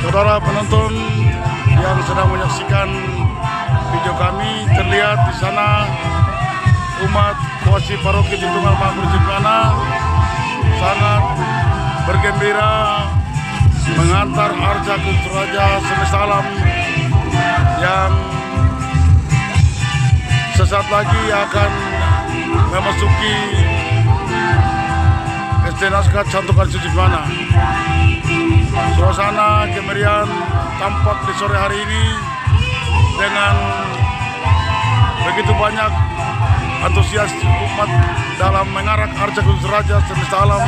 Saudara penonton yang sedang menyaksikan video kami, terlihat di sana umat Kuasi Paroki Tritunggal Maha Kudus Ciplana sangat bergembira mengantar Arca Kudus Raja semesta alam yang sesaat lagi akan memasuki SD Naskah Santo Kalistus Ciplana. Suasana kemeriahan tampak di sore hari ini dengan begitu banyak antusias umat dalam mengarak Arca Kudus Raja semesta alam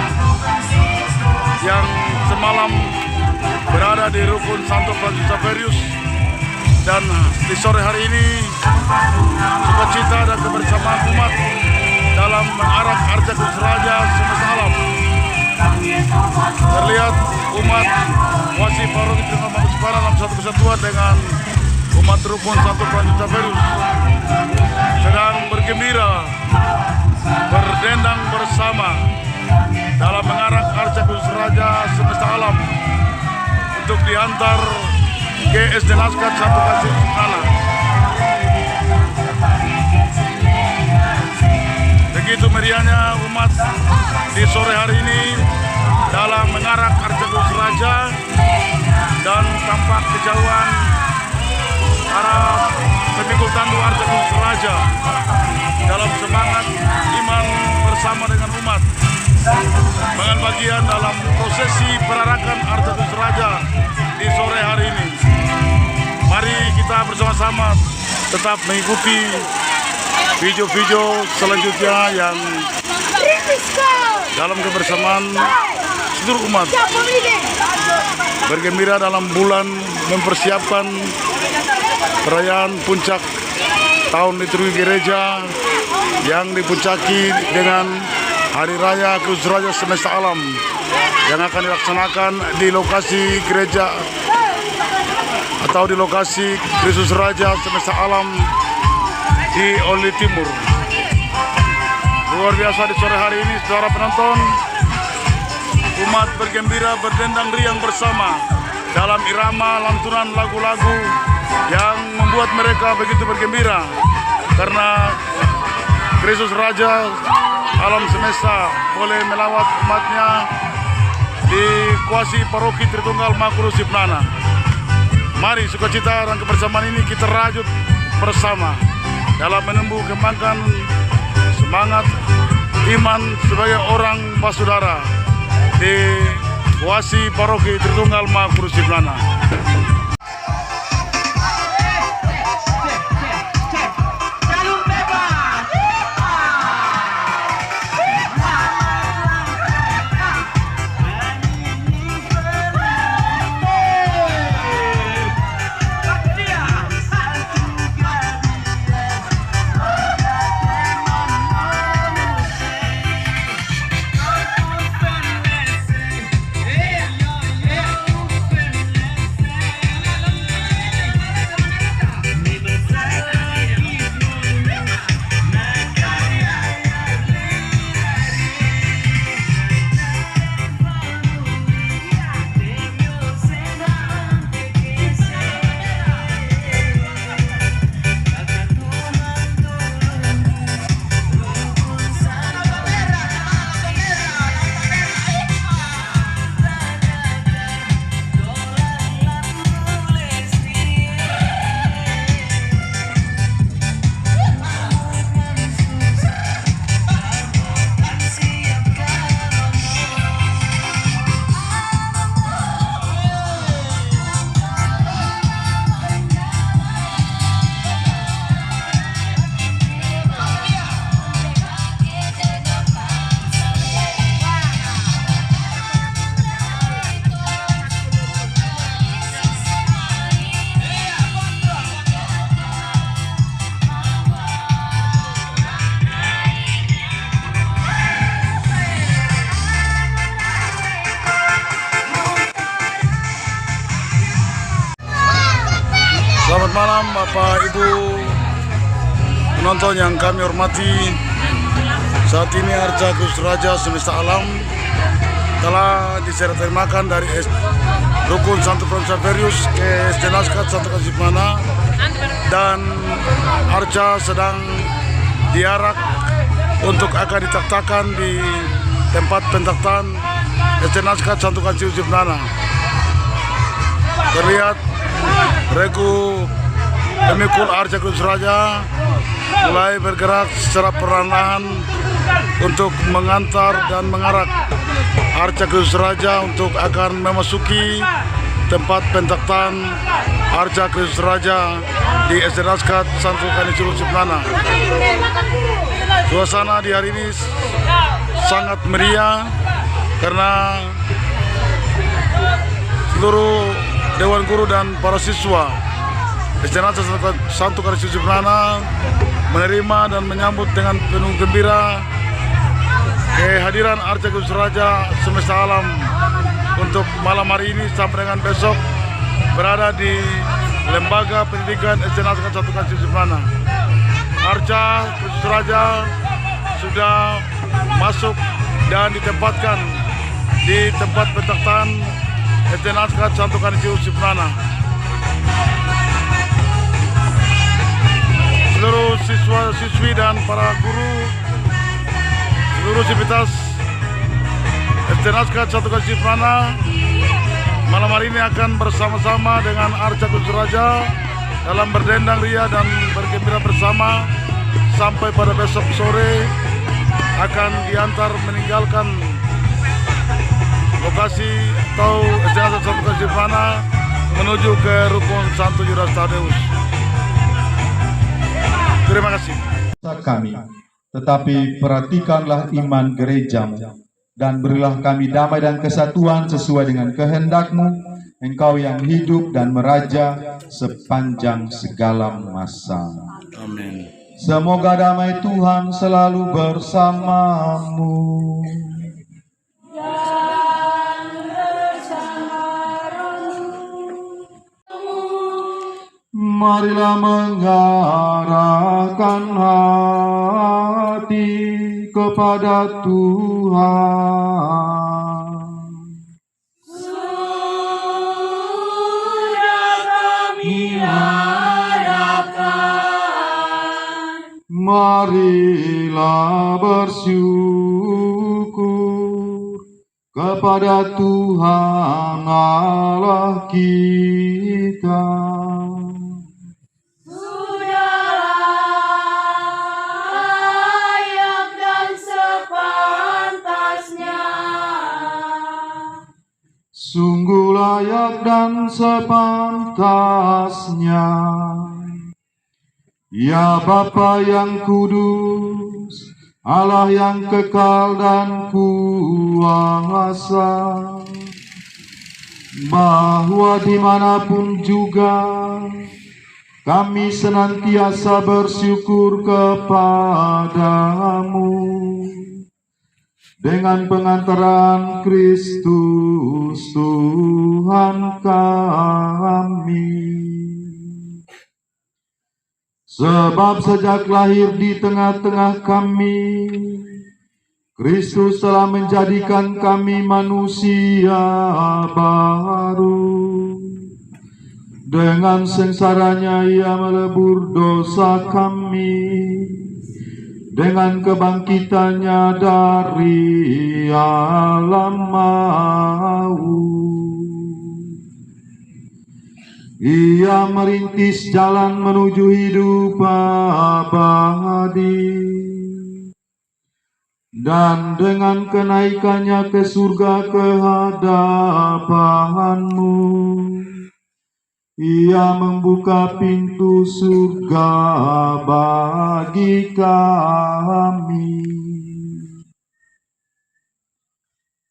yang semalam berada di rukun Santo Franciscus Xaverius, dan di sore hari ini sukacita dan kebersamaan umat dalam mengarak Arca Kudus Raja semesta alam. Terlihat umat Kuasi Paroki Tritunggal Maha Kudus Ciplana dalam satu kesatuan dengan umat rukun Santo Franciscus Xaverius sedang bergembira, berdendang bersama dalam mengarak Arca Kudus Raja semesta alam untuk diantar ke SD Naskah Santo Kalistus Ciplana. Begitu meriahnya umat di sore hari ini dalam mengarak Arca Kudus Raja, dan tampak kejauhan para pemikul tandu Arca Kudus Raja dalam semangat iman bersama dengan umat mengambil bagian dalam prosesi perarakan Arca Kudus Raja di sore hari ini. Mari kita bersama-sama tetap mengikuti video-video selanjutnya yang dalam kebersamaan seluruh umat bergembira dalam bulan mempersiapkan perayaan puncak tahun liturgi gereja yang dipuncaki dengan Hari Raya Kudus Raja semesta alam yang akan dilaksanakan di lokasi gereja atau di lokasi Kristus Raja semesta alam di Oli Timur. Luar biasa di sore hari ini, saudara penonton, umat bergembira, berdendang riang bersama dalam irama lantunan lagu-lagu yang membuat mereka begitu bergembira karena Kristus Raja alam semesta boleh melawat umatnya di Kuasi Paroki Tritunggal Maha Kudus Ciplana. Mari sukacita dan kebersamaan ini kita rajut bersama dalam menumbuh kembangkan semangat iman sebagai orang basudara di Kuasi Paroki Tritunggal Maha Kudus Ciplana. Selamat malam Bapak Ibu penonton yang kami hormati. Saat ini Arca Kudus Raja semesta alam telah diserah terimakan dari Rukun Santo Fransaverius ke SD Naskat Santo Kasih Mana, dan arca sedang diarak untuk akan ditaktakan di tempat pentaktan SD Naskat Santo Kasih Mana. Terlihat regu pemikul arca Kristus Raja mulai bergerak secara perlahan untuk mengantar dan mengarak arca Kristus Raja untuk akan memasuki tempat pentaktan arca Kristus Raja di SD Naskat Santo Kasih Mana. Suasana di hari ini sangat meriah karena seluruh Dewan Guru dan para siswa SD Naskat Santo Kasih Mana menerima dan menyambut dengan penuh gembira kehadiran arca Kristus Raja semesta alam untuk malam hari ini sampai dengan besok berada di Lembaga Pendidikan SD Naskat Santo Kasih Mana. Arca Kristus Raja sudah masuk dan ditempatkan di tempat pentaktan SD Naskat Santo Kasih Mana. Seluruh siswa-siswi dan para guru, seluruh sivitas SD Naskat Santo Kasih Mana malam hari ini akan bersama-sama dengan arca Kristus Raja dalam berdendang ria dan bergembira bersama sampai pada besok sore akan diantar meninggalkan lokasi atau SD Naskat Santo Kasih Mana menuju ke Rukun Santo Judas Tadeus. Terima kasih. Kami, tetapi perhatikanlah iman gerejamu, dan berilah kami damai dan kesatuan sesuai dengan kehendak-Mu, Engkau yang hidup dan meraja sepanjang segala masa. Amin. Semoga damai Tuhan selalu bersamamu. Marilah mengarahkan hati kepada Tuhan. Sudah kami harapkan. Marilah bersyukur kepada Tuhan Allah kita. Sungguh layak dan sepantasnya, ya Bapa yang kudus, Allah yang kekal dan kuasa, bahwa dimanapun juga kami senantiasa bersyukur kepadamu dengan pengantaran Kristus Tuhan kami. Sebab sejak lahir di tengah-tengah kami, Kristus telah menjadikan kami manusia baru. Dengan sengsaranya Ia melebur dosa kami, dengan kebangkitannya dari alam maut. Ia merintis jalan menuju hidup abadi, dan dengan kenaikannya ke surga kehadapan-Mu, Ia membuka pintu surga bagi kami.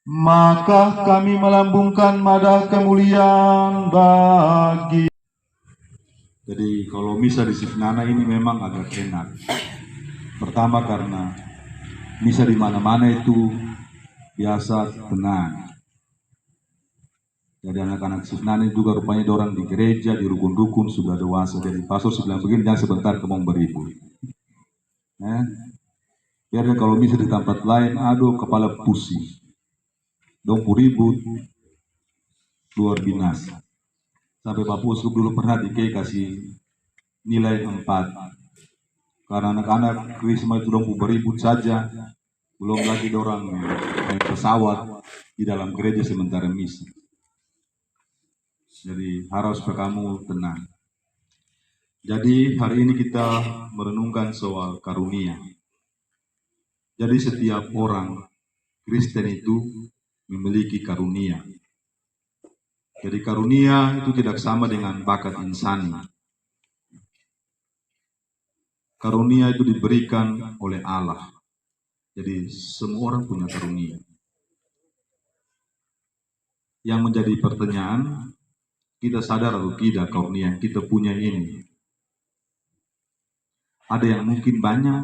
Maka kami melambungkan madah kemuliaan bagi. Jadi kalau misa di Sifnana ini memang agak enak. Pertama karena misa di mana-mana itu biasa tenang. Jadi anak-anak Sifnana juga rupanya orang di gereja, di rukun-rukun sudah dewasa. Jadi pastor bilang begini, jangan sebentar kamu beribu. Biarnya kalau misa di tempat lain, aduh kepala pusing. Dong ribut. luar binasa. Sampai Bapak Uskup dulu pernah kasih nilai 4. Karena anak-anak Krisma itu dong beribut saja, belum lagi dorang naik pesawat di dalam gereja sementara misa. Jadi harus supaya kamu tenang. Jadi hari ini kita merenungkan soal karunia. Jadi setiap orang Kristen itu memiliki karunia. Jadi karunia itu tidak sama dengan bakat insani. Karunia itu diberikan oleh Allah. Jadi semua orang punya karunia. Yang menjadi pertanyaan, kita sadar atau tidak karunia yang kita punya ini? Ada yang mungkin banyak,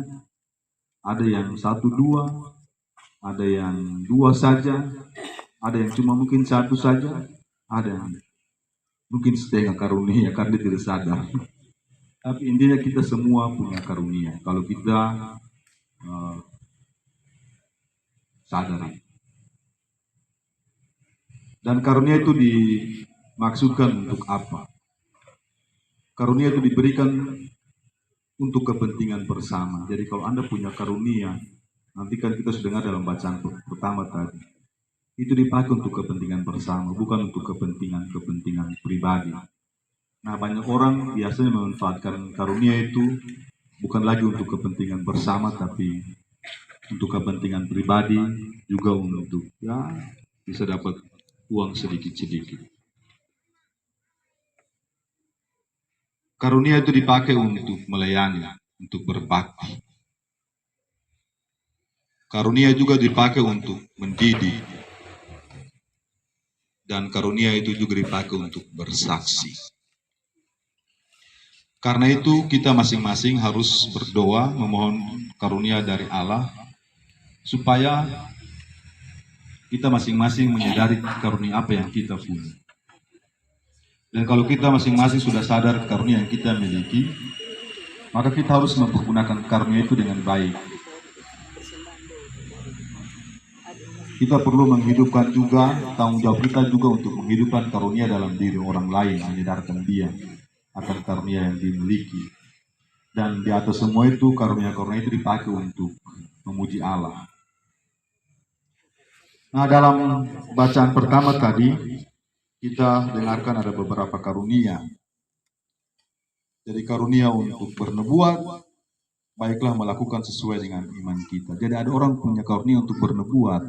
ada yang 1, 2, ada yang 2 saja, ada yang cuma mungkin 1 saja, ada yang mungkin setengah karunia karena dia tidak sadar. Tapi intinya kita semua punya karunia kalau kita sadar. Dan karunia itu dimaksudkan untuk apa? Karunia itu diberikan untuk kepentingan bersama. Jadi kalau Anda punya karunia, nanti kan kita sudah dengar dalam bacaan pertama tadi, itu dipakai untuk kepentingan bersama, bukan untuk kepentingan pribadi. Nah, banyak orang biasanya memanfaatkan karunia itu bukan lagi untuk kepentingan bersama, tapi untuk kepentingan pribadi, juga untuk bisa dapat uang sedikit-sedikit. Karunia itu dipakai untuk melayani, untuk berbakti. Karunia juga dipakai untuk mendidik. Dan karunia itu juga dipakai untuk bersaksi. Karena itu kita masing-masing harus berdoa memohon karunia dari Allah supaya kita masing-masing menyadari karunia apa yang kita punya. Dan kalau kita masing-masing sudah sadar karunia yang kita miliki, maka kita harus mempergunakan karunia itu dengan baik. Kita perlu menghidupkan juga, tanggung jawab kita juga untuk menghidupkan karunia dalam diri orang lain, menyadarkan dia akan karunia yang dimiliki. Dan di atas semua itu, karunia-karunia itu dipakai untuk memuji Allah. Nah, dalam bacaan pertama tadi, kita dengarkan ada beberapa karunia. Jadi karunia untuk bernubuat, baiklah melakukan sesuai dengan iman kita. Jadi ada orang punya karunia untuk bernubuat.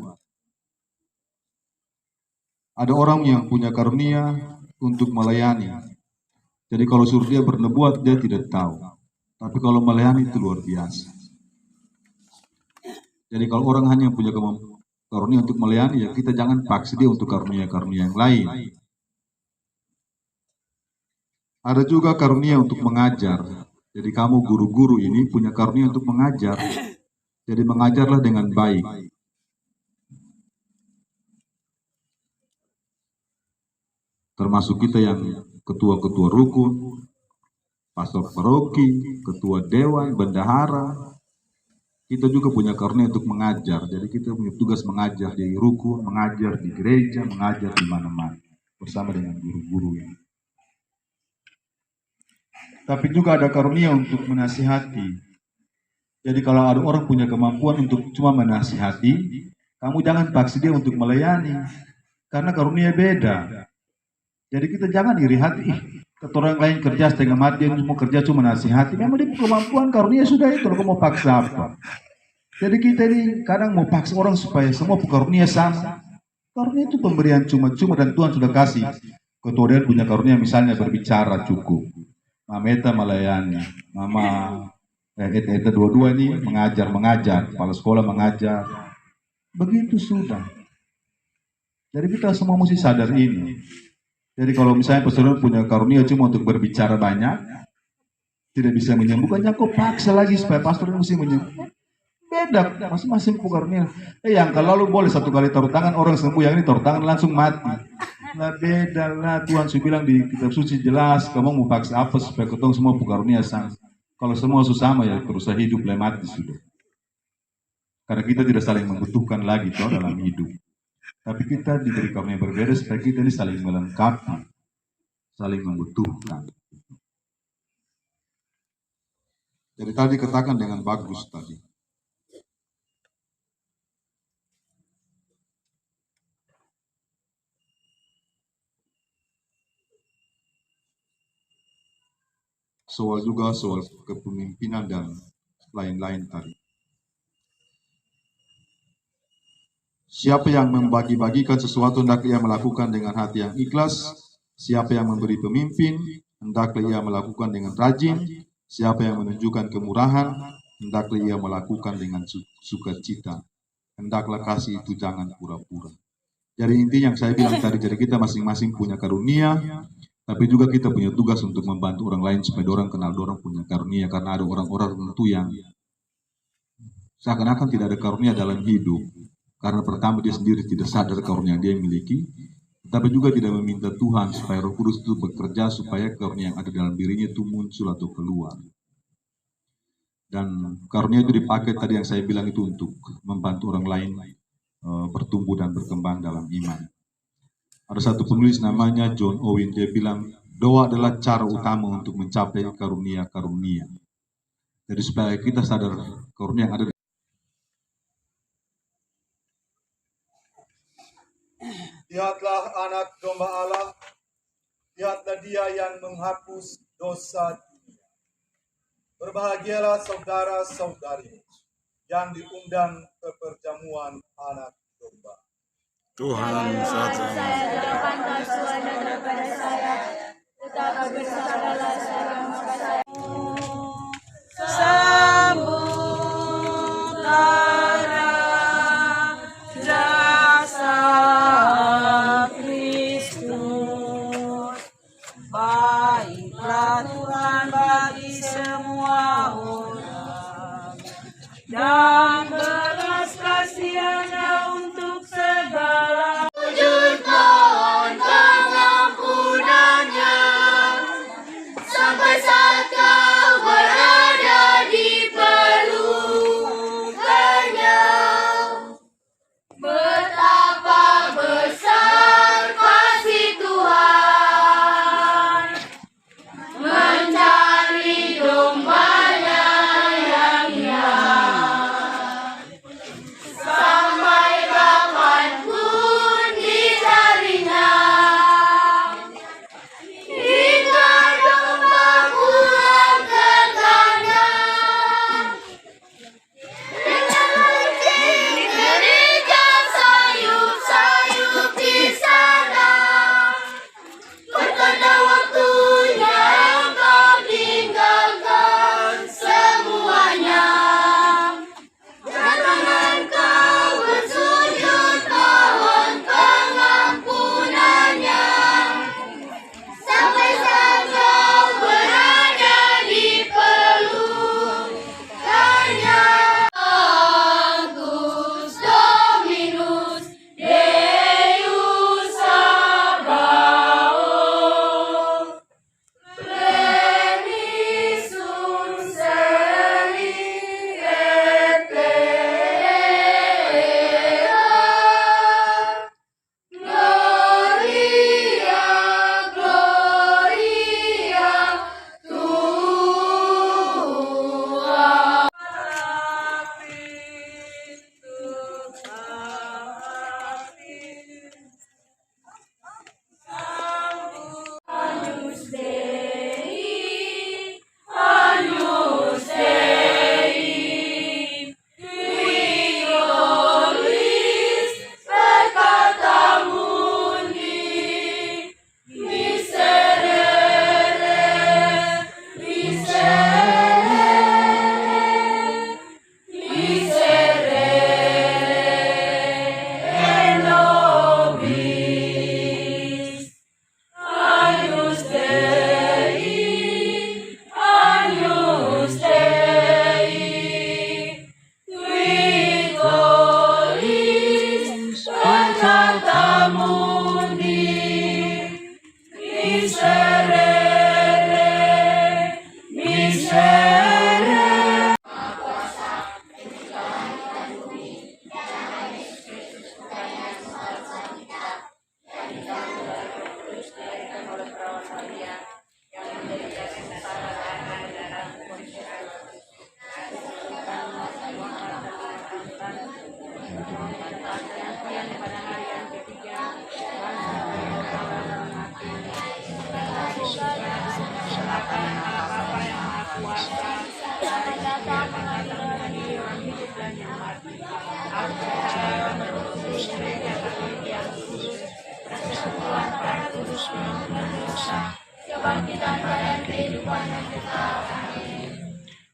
Ada orang yang punya karunia untuk melayani. Jadi kalau suruh dia bernubuat, dia tidak tahu. Tapi kalau melayani itu luar biasa. Jadi kalau orang hanya punya karunia untuk melayani, ya kita jangan paksa dia untuk karunia-karunia yang lain. Ada juga karunia untuk mengajar. Jadi kamu guru-guru ini punya karunia untuk mengajar. Jadi mengajarlah dengan baik. Termasuk kita yang ketua-ketua rukun, pastor paroki, ketua dewan, bendahara. Kita juga punya karunia untuk mengajar. Jadi kita punya tugas mengajar di rukun, mengajar di gereja, mengajar di mana-mana bersama dengan guru-guru yang. Tapi juga ada karunia untuk menasihati. Jadi kalau ada orang punya kemampuan untuk cuma menasihati, kamu jangan paksa dia untuk melayani. Karena karunia beda. Jadi kita jangan iri hati, kata orang lain kerja setengah mati, yang mau kerja cuma nasihati. Memang dia kemampuan karunia sudah itu, kalau mau paksa apa? Jadi kita ini kadang mau paksa orang supaya semua karunia sama. Karunia itu pemberian cuma-cuma dan Tuhan sudah kasih. Ketua dia punya karunia misalnya berbicara cukup. Mama Eta melayani, Mama Eta dua-dua ini mengajar, kepala sekolah mengajar. Begitu sudah. Jadi kita semua mesti sadar ini. Jadi kalau misalnya pastor punya karunia cuma untuk berbicara banyak, tidak bisa menyembuhkannya, kok paksa lagi supaya pastor mesti menyembuhkan. Beda, masing-masing karunia. Yang kalau boleh 1 kali taruh tangan, orang sembuh, yang ini taruh tangan langsung mati. Lah beda lah, Tuhan sudah bilang di kitab suci jelas, kamu mau paksa apa supaya ketemu semua karunia sama. Kalau semua sama ya terus hidup mati sudah. Karena kita tidak saling membutuhkan lagi toh dalam hidup. Tapi kita diberi karunia yang berbeda supaya kita ini saling melengkapi, saling membutuhkan. Jadi tadi katakan dengan bagus tadi. Soal juga soal kepemimpinan dan lain-lain tadi. Siapa yang membagi-bagikan sesuatu hendaklah ia melakukan dengan hati yang ikhlas. Siapa yang memberi pemimpin hendaklah ia melakukan dengan rajin. Siapa yang menunjukkan kemurahan hendaklah ia melakukan dengan sukacita. Hendaklah kasih itu jangan pura-pura. Jadi intinya yang saya bilang tadi, jadi kita masing-masing punya karunia, tapi juga kita punya tugas untuk membantu orang lain supaya orang kenal orang punya karunia. Karena ada orang-orang tertentu yang seakan-akan tidak ada karunia dalam hidup. Karena pertama dia sendiri tidak sadar karunia yang dia miliki, tapi juga tidak meminta Tuhan supaya Roh Kudus itu bekerja supaya karunia yang ada dalam dirinya itu muncul atau keluar. Dan karunia itu dipakai tadi yang saya bilang itu untuk membantu orang lain bertumbuh dan berkembang dalam iman. Ada satu penulis namanya John Owen, dia bilang doa adalah cara utama untuk mencapai karunia-karunia. Jadi supaya kita sadar karunia yang ada. Lihatlah anak domba Allah, lihatlah dia yang menghapus dosa dunia. Berbahagialah saudara-saudari yang diundang ke perjamuan anak domba. Tuhan satu. Saya doakan Tuhan daripada saya, tetapi bersabarlah saya maka saya. Sambut darah jasa Kristus, baiklah Tuhan bagi semua orang, dan belas kasihan-Nya untuk segala. Wujud mohon pengampunannya, sampai saat kau berada di pelukannya. Betapa besar kasih Tuhan, mencari dombanya yang hilang.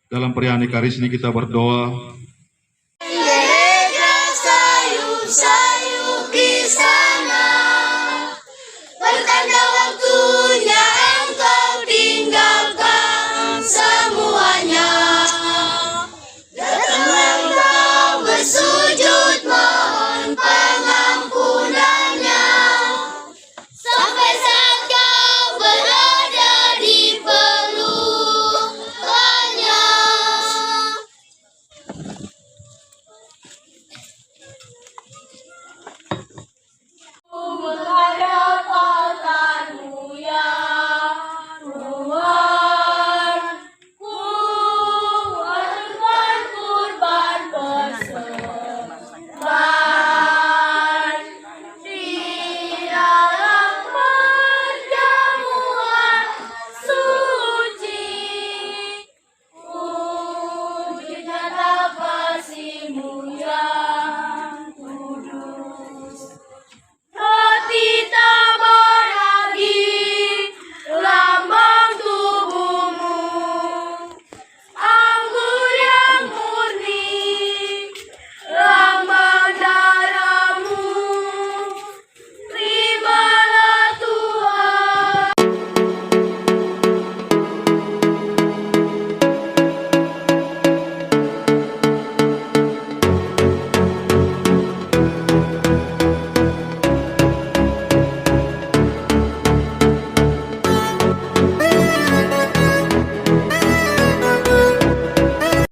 Dalam perayaan Ekaristi kita berdoa